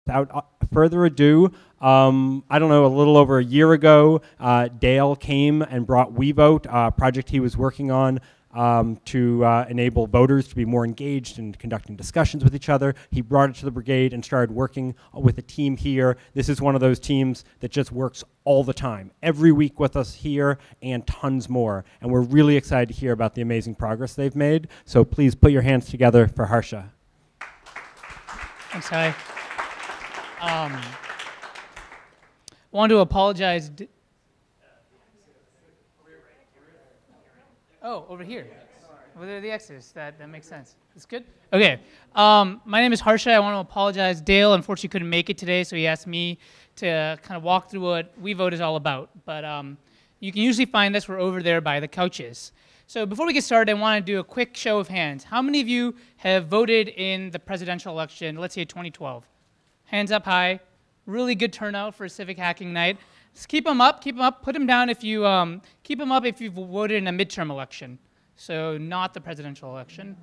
without further ado, I don't know, a little over a year ago, Dale came and brought WeVote, a project he was working on to enable voters to be more engaged in conducting discussions with each other. He brought it to the brigade and started working with a team here. This is one of those teams that just works all the time, every week with us here and tons more. And we're really excited to hear about the amazing progress they've made. So please put your hands together for Harsha. Thanks, Hi. Want to apologize. Oh, over here. Over there are the X's. That makes sense. That's good. Okay. My name is Harsha. I want to apologize. Dale, unfortunately, couldn't make it today, so he asked me to kind of walk through what WeVote is all about. But you can usually find us. We're over there by the couches. So before we get started, I want to do a quick show of hands. How many of you have voted in the presidential election, let's say 2012? Hands up high. Really good turnout for a Civic hacking night. Just keep them up, keep them up. Put them down if you, keep them up if you've voted in a midterm election. So not the presidential election.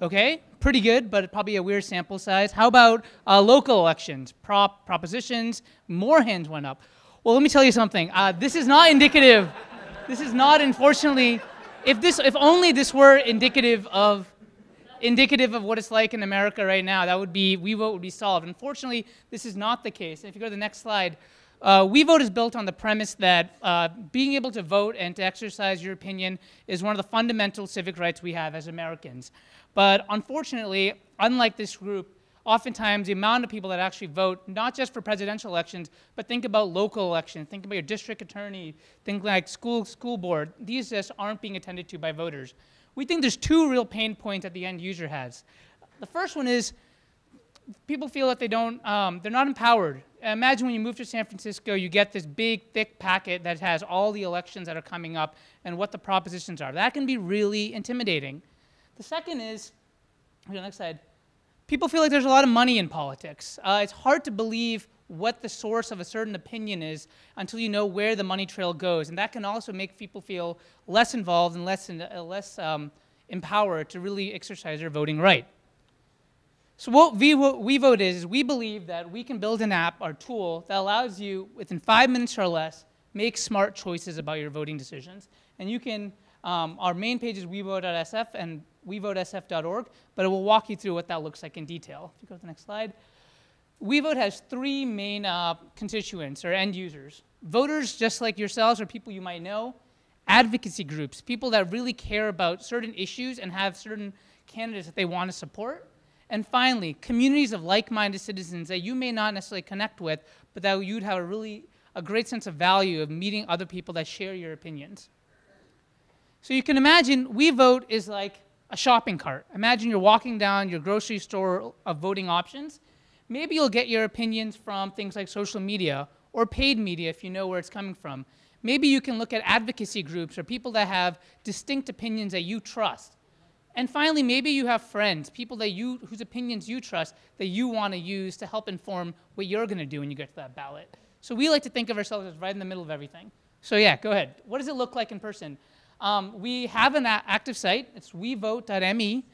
Okay, pretty good, but probably a weird sample size. How about local elections, propositions? More hands went up. Well, let me tell you something. This is not indicative. This is not, unfortunately, if only this were indicative of what it's like in America right now, that would be, WeVote would be solved. Unfortunately, this is not the case. And if you go to the next slide, WeVote is built on the premise that being able to vote and to exercise your opinion is one of the fundamental civic rights we have as Americans. But unfortunately, unlike this group, oftentimes the amount of people that actually vote, not just for presidential elections, but think about local elections, think about your district attorney, think like school board, these just aren't being attended to by voters. We think there's two real pain points that the end user has. The first one is people feel that they're not empowered. Imagine when you move to San Francisco, you get this big, thick packet that has all the elections that are coming up and what the propositions are. That can be really intimidating. The second is, on the next slide, people feel like there's a lot of money in politics. It's hard to believe what the source of a certain opinion is until you know where the money trail goes. And that can also make people feel less involved and less empowered to really exercise their voting right. So what WeVote is we believe that we can build an app or tool that allows you, within 5 minutes or less, make smart choices about your voting decisions. And you can, our main page is wevote.sf and wevotesf.org, but it will walk you through what that looks like in detail. If you go to the next slide. WeVote has three main constituents, or end users. Voters, just like yourselves, or people you might know. Advocacy groups, people that really care about certain issues and have certain candidates that they want to support. And finally, communities of like-minded citizens that you may not necessarily connect with, but that you'd have a great sense of value of meeting other people that share your opinions. So you can imagine WeVote is like a shopping cart. Imagine you're walking down your grocery store of voting options. Maybe you'll get your opinions from things like social media or paid media if you know where it's coming from. Maybe you can look at advocacy groups or people that have distinct opinions that you trust. And finally, maybe you have friends, people that whose opinions you trust that you want to use to help inform what you're going to do when you get to that ballot. So we like to think of ourselves as right in the middle of everything. So yeah, go ahead. What does it look like in person? We have an active site. It's wevote.me.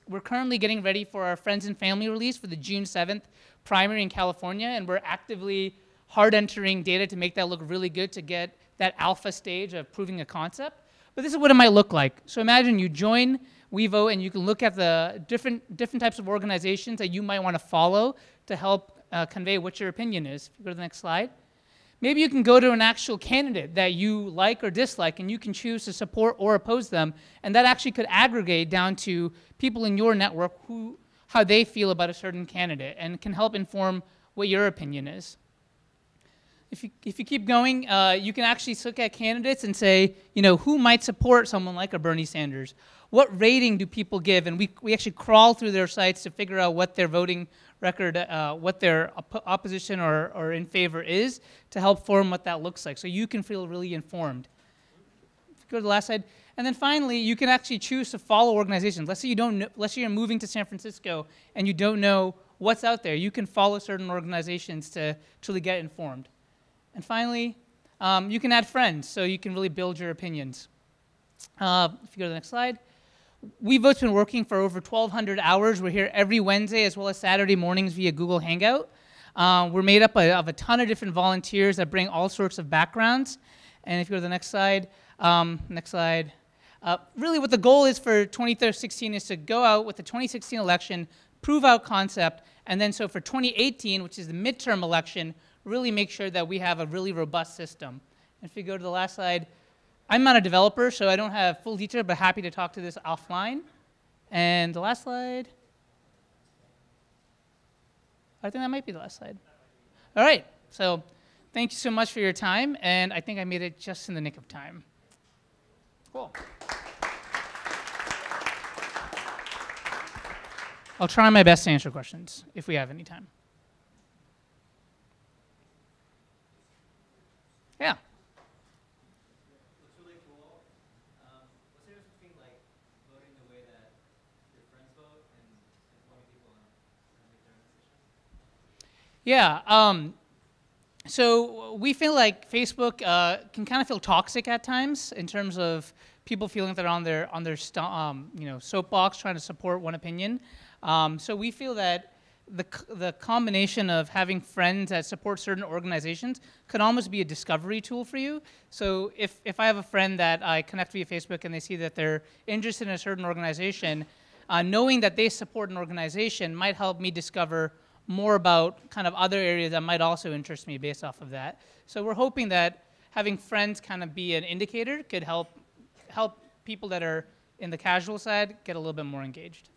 We're currently getting ready for our friends and family release for the June 7th primary in California, and we're actively hard entering data to make that look really good to get that alpha stage of proving a concept. But this is what it might look like. So imagine you join WeVote and you can look at the different types of organizations that you might want to follow to help convey what your opinion is. If you go to the next slide. Maybe you can go to an actual candidate that you like or dislike, and you can choose to support or oppose them, and that actually could aggregate down to people in your network how they feel about a certain candidate, and can help inform what your opinion is. If you keep going, you can actually look at candidates and say, you know, who might support someone like a Bernie Sanders? What rating do people give? And we actually crawl through their sites to figure out what their voting record, what their opposition or in favor is, to help form what that looks like. So you can feel really informed. If you go to the last slide. And then finally, you can actually choose to follow organizations. Let's say let's say you're moving to San Francisco and you don't know what's out there. You can follow certain organizations to truly get informed. And finally, you can add friends, so you can really build your opinions. If you go to the next slide. WeVote's been working for over 1,200 hours. We're here every Wednesday as well as Saturday mornings via Google Hangout. We're made up of a ton of different volunteers that bring all sorts of backgrounds. And if you go to the next slide, really what the goal is for 2016 is to go out with the 2016 election, prove out concept, and then so for 2018, which is the midterm election, really make sure that we have a really robust system. And if you go to the last slide, I'm not a developer, so I don't have full detail, but happy to talk to this offline. And the last slide. I think that might be the last slide. All right, so thank you so much for your time, and I think I made it just in the nick of time. Cool. I'll try my best to answer questions if we have any time. Yeah. Looks really cool. What's the difference between like voting the way that your friends vote and informing people on how to make their own decisions? Yeah. So we feel like Facebook can kind of feel toxic at times in terms of people feeling that they're on their soapbox trying to support one opinion. So we feel that the combination of having friends that support certain organizations could almost be a discovery tool for you. So if I have a friend that I connect via Facebook and they see that they're interested in a certain organization, knowing that they support an organization might help me discover more about kind of other areas that might also interest me based off of that. So we're hoping that having friends kind of be an indicator could help people that are in the casual side get a little bit more engaged.